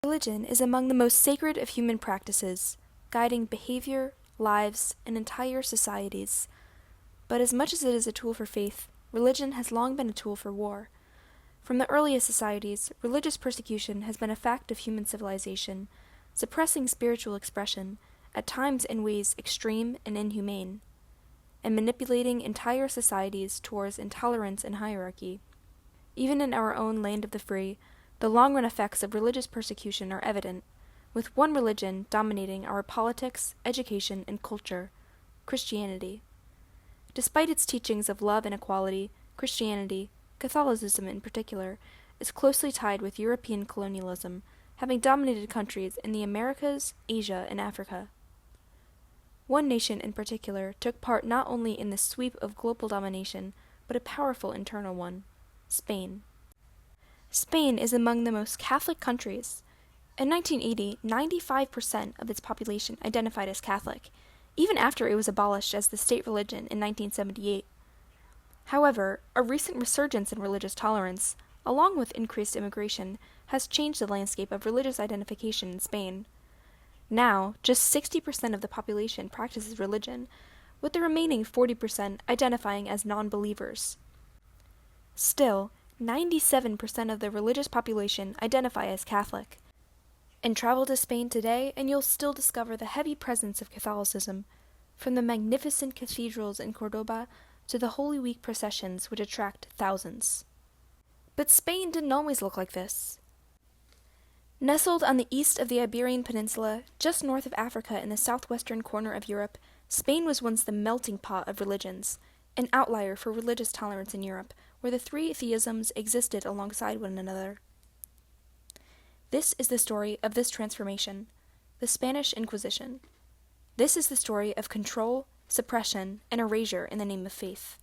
Religion is among the most sacred of human practices, guiding behavior, lives, and entire societies. But as much as it is a tool for faith, religion has long been a tool for war. From the earliest societies, religious persecution has been a fact of human civilization, suppressing spiritual expression, at times in ways extreme and inhumane, and manipulating entire societies towards intolerance and hierarchy. Even in our own land of the free, the long-run effects of religious persecution are evident, with one religion dominating our politics, education, and culture: Christianity. Despite its teachings of love and equality, Christianity, Catholicism in particular, is closely tied with European colonialism, having dominated countries in the Americas, Asia, and Africa. One nation in particular took part not only in the sweep of global domination, but a powerful internal one: Spain. Spain is among the most Catholic countries. In 1980, 95% of its population identified as Catholic, even after it was abolished as the state religion in 1978. However, a recent resurgence in religious tolerance, along with increased immigration, has changed the landscape of religious identification in Spain. Now, just 60% of the population practices religion, with the remaining 40% identifying as non-believers. Still, 97% of the religious population identify as Catholic. And travel to Spain today and you'll still discover the heavy presence of Catholicism, from the magnificent cathedrals in Cordoba to the Holy Week processions which attract thousands. But Spain didn't always look like this. Nestled on the east of the Iberian Peninsula, just north of Africa in the southwestern corner of Europe, Spain was once the melting pot of religions, an outlier for religious tolerance in Europe, where the three theisms existed alongside one another. This is the story of this transformation, the Spanish Inquisition. This is the story of control, suppression, and erasure in the name of faith.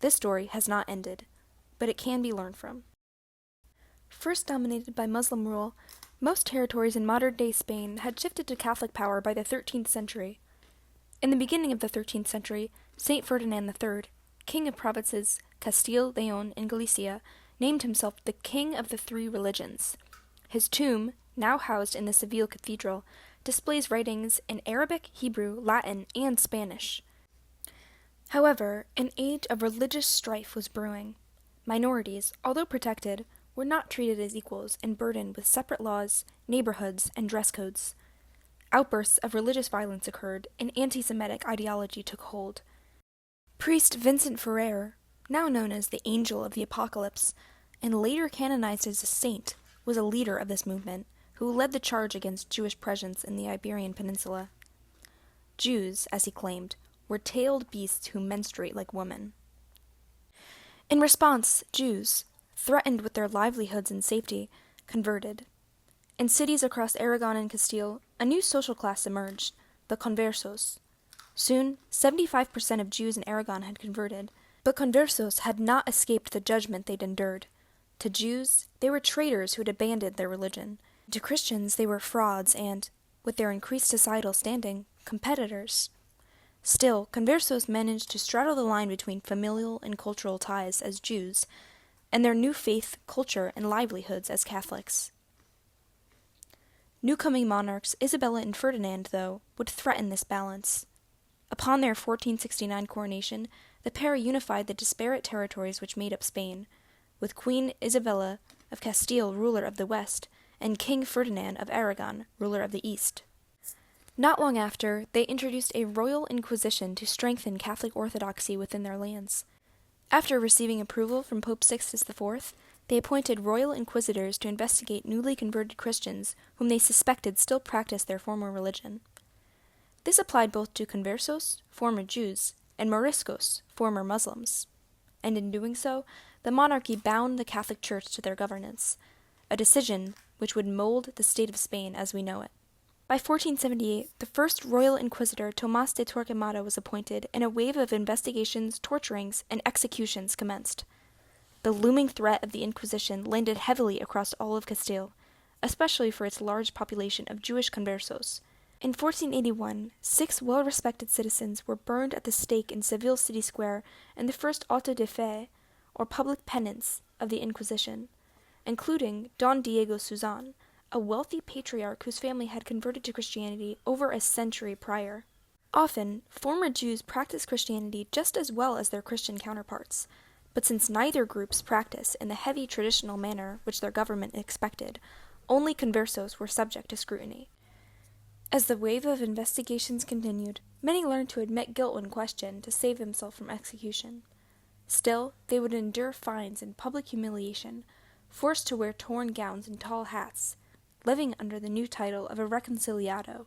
This story has not ended, but it can be learned from. First dominated by Muslim rule, most territories in modern-day Spain had shifted to Catholic power by the 13th century. In the beginning of the 13th century, Saint Ferdinand III, king of provinces Castile, Leon, and Galicia, named himself the King of the Three Religions. His tomb, now housed in the Seville Cathedral, displays writings in Arabic, Hebrew, Latin, and Spanish. However, an age of religious strife was brewing. Minorities, although protected, were not treated as equals and burdened with separate laws, neighborhoods, and dress codes. Outbursts of religious violence occurred, and anti-Semitic ideology took hold. Priest Vincent Ferrer, now known as the Angel of the Apocalypse, and later canonized as a saint, was a leader of this movement, who led the charge against Jewish presence in the Iberian Peninsula. Jews, as he claimed, were tailed beasts who menstruate like women. In response, Jews, threatened with their livelihoods and safety, converted. In cities across Aragon and Castile, a new social class emerged, the conversos. Soon, 75% of Jews in Aragon had converted, but conversos had not escaped the judgment they'd endured. To Jews, they were traitors who had abandoned their religion. To Christians, they were frauds and, with their increased societal standing, competitors. Still, conversos managed to straddle the line between familial and cultural ties as Jews, and their new faith, culture, and livelihoods as Catholics. New-coming monarchs Isabella and Ferdinand, though, would threaten this balance. Upon their 1469 coronation, the pair unified the disparate territories which made up Spain, with Queen Isabella of Castile ruler of the west, and King Ferdinand of Aragon ruler of the east. Not long after, they introduced a royal inquisition to strengthen Catholic orthodoxy within their lands. After receiving approval from Pope Sixtus IV, they appointed royal inquisitors to investigate newly converted Christians whom they suspected still practiced their former religion. This applied both to conversos, former Jews, and moriscos, former Muslims. And in doing so, the monarchy bound the Catholic Church to their governance, a decision which would mold the state of Spain as we know it. By 1478, the first royal inquisitor, Tomás de Torquemada, was appointed, and a wave of investigations, torturings, and executions commenced. The looming threat of the Inquisition landed heavily across all of Castile, especially for its large population of Jewish conversos. In 1481, 6 well-respected citizens were burned at the stake in Seville City Square in the first auto de fe, or public penance, of the Inquisition, including Don Diego Suzan, a wealthy patriarch whose family had converted to Christianity over a century prior. Often, former Jews practiced Christianity just as well as their Christian counterparts, but since neither groups practiced in the heavy traditional manner which their government expected, only conversos were subject to scrutiny. As the wave of investigations continued, many learned to admit guilt when questioned to save themselves from execution. Still, they would endure fines and public humiliation, forced to wear torn gowns and tall hats, living under the new title of a reconciliado.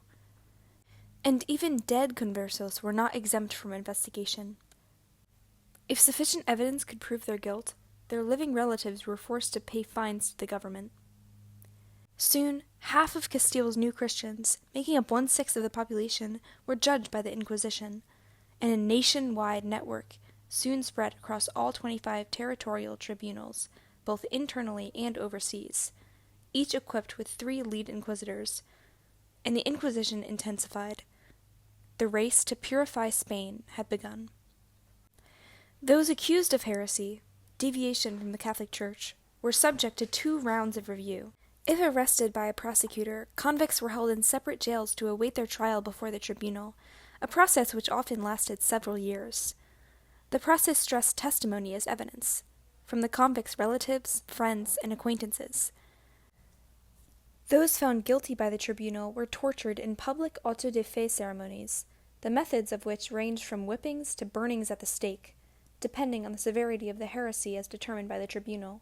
And even dead conversos were not exempt from investigation. If sufficient evidence could prove their guilt, their living relatives were forced to pay fines to the government. Soon, half of Castile's new Christians, making up 1/6 of the population, were judged by the Inquisition, and a nationwide network soon spread across all 25 territorial tribunals, both internally and overseas, each equipped with 3 lead inquisitors, and the Inquisition intensified. The race to purify Spain had begun. Those accused of heresy, deviation from the Catholic Church, were subject to 2 rounds of review. If arrested by a prosecutor, convicts were held in separate jails to await their trial before the tribunal, a process which often lasted several years. The process stressed testimony as evidence, from the convicts' relatives, friends, and acquaintances. Those found guilty by the tribunal were tortured in public auto de fe ceremonies, the methods of which ranged from whippings to burnings at the stake, depending on the severity of the heresy as determined by the tribunal.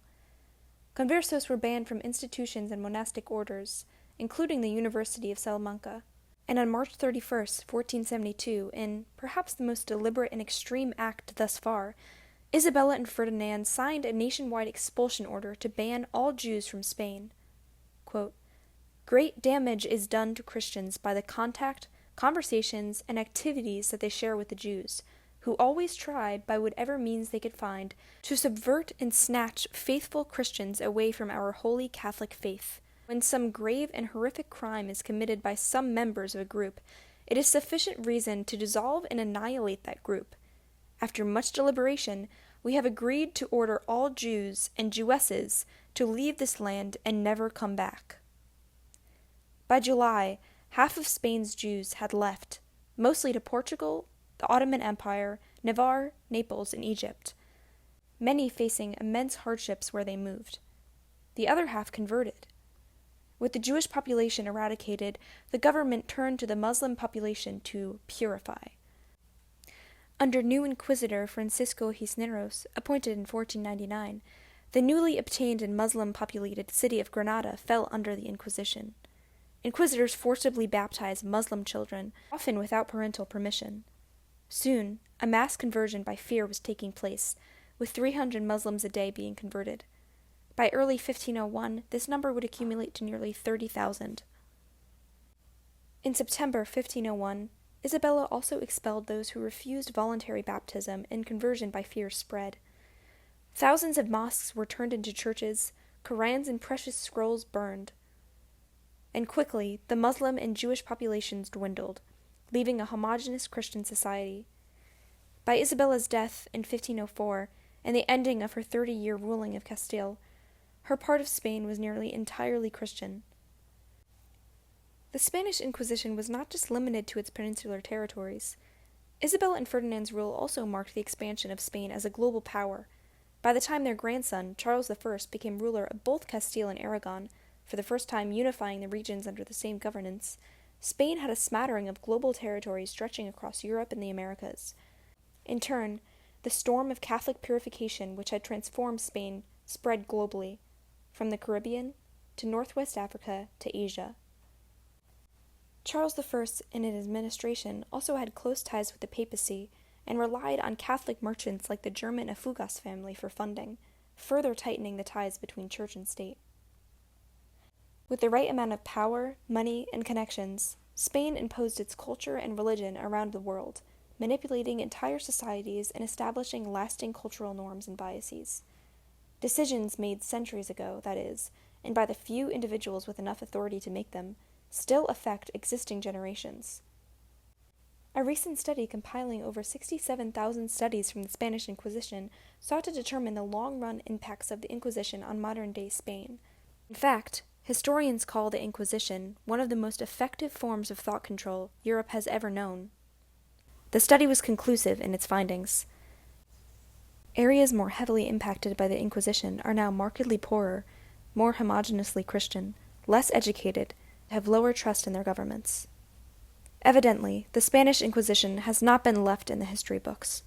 Conversos were banned from institutions and monastic orders, including the University of Salamanca, and on March 31, 1472, in perhaps the most deliberate and extreme act thus far, Isabella and Ferdinand signed a nationwide expulsion order to ban all Jews from Spain. Quote, "Great damage is done to Christians by the contact, conversations, and activities that they share with the Jews, who always try, by whatever means they could find, to subvert and snatch faithful Christians away from our holy Catholic faith. When some grave and horrific crime is committed by some members of a group, it is sufficient reason to dissolve and annihilate that group. After much deliberation, we have agreed to order all Jews and Jewesses to leave this land and never come back." By July, half of Spain's Jews had left, mostly to Portugal, the Ottoman Empire, Navarre, Naples, and Egypt, many facing immense hardships where they moved. The other half converted. With the Jewish population eradicated, the government turned to the Muslim population to purify. Under new Inquisitor Francisco Cisneros, appointed in 1499, the newly obtained and Muslim-populated city of Granada fell under the Inquisition. Inquisitors forcibly baptized Muslim children, often without parental permission. Soon, a mass conversion by fear was taking place, with 300 Muslims a day being converted. By early 1501, this number would accumulate to nearly 30,000. In September 1501, Isabella also expelled those who refused voluntary baptism, and conversion by fear spread. Thousands of mosques were turned into churches, Korans and precious scrolls burned. And quickly, the Muslim and Jewish populations dwindled, leaving a homogeneous Christian society. By Isabella's death in 1504, and the ending of her 30-year ruling of Castile, her part of Spain was nearly entirely Christian. The Spanish Inquisition was not just limited to its peninsular territories. Isabella and Ferdinand's rule also marked the expansion of Spain as a global power. By the time their grandson, Charles I, became ruler of both Castile and Aragon, for the first time unifying the regions under the same governance, Spain had a smattering of global territories stretching across Europe and the Americas. In turn, the storm of Catholic purification which had transformed Spain spread globally, from the Caribbean to Northwest Africa to Asia. Charles I in his administration also had close ties with the papacy and relied on Catholic merchants like the German Afugas family for funding, further tightening the ties between church and state. With the right amount of power, money, and connections, Spain imposed its culture and religion around the world, manipulating entire societies and establishing lasting cultural norms and biases. Decisions made centuries ago, that is, and by the few individuals with enough authority to make them, still affect existing generations. A recent study compiling over 67,000 studies from the Spanish Inquisition sought to determine the long-run impacts of the Inquisition on modern-day Spain. In fact, Historians call the Inquisition one of the most effective forms of thought control Europe has ever known. The study was conclusive in its findings. Areas more heavily impacted by the Inquisition are now markedly poorer, more homogeneously Christian, less educated, have lower trust in their governments. Evidently, the Spanish Inquisition has not been left in the history books.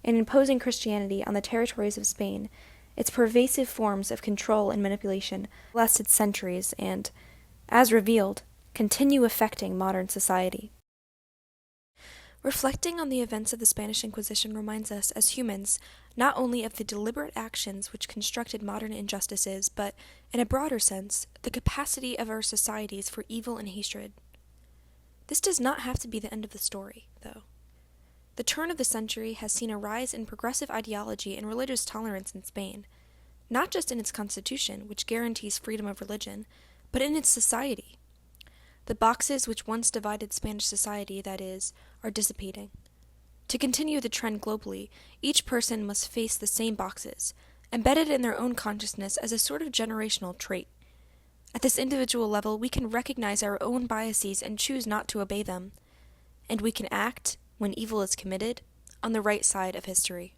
In imposing Christianity on the territories of Spain, its pervasive forms of control and manipulation lasted centuries and, as revealed, continue affecting modern society. Reflecting on the events of the Spanish Inquisition reminds us, as humans, not only of the deliberate actions which constructed modern injustices, but, in a broader sense, the capacity of our societies for evil and hatred. This does not have to be the end of the story, though. The turn of the century has seen a rise in progressive ideology and religious tolerance in Spain, not just in its constitution, which guarantees freedom of religion, but in its society. The boxes which once divided Spanish society, that is, are dissipating. To continue the trend globally, each person must face the same boxes, embedded in their own consciousness as a sort of generational trait. At this individual level, we can recognize our own biases and choose not to obey them, and we can act, when evil is committed, on the right side of history.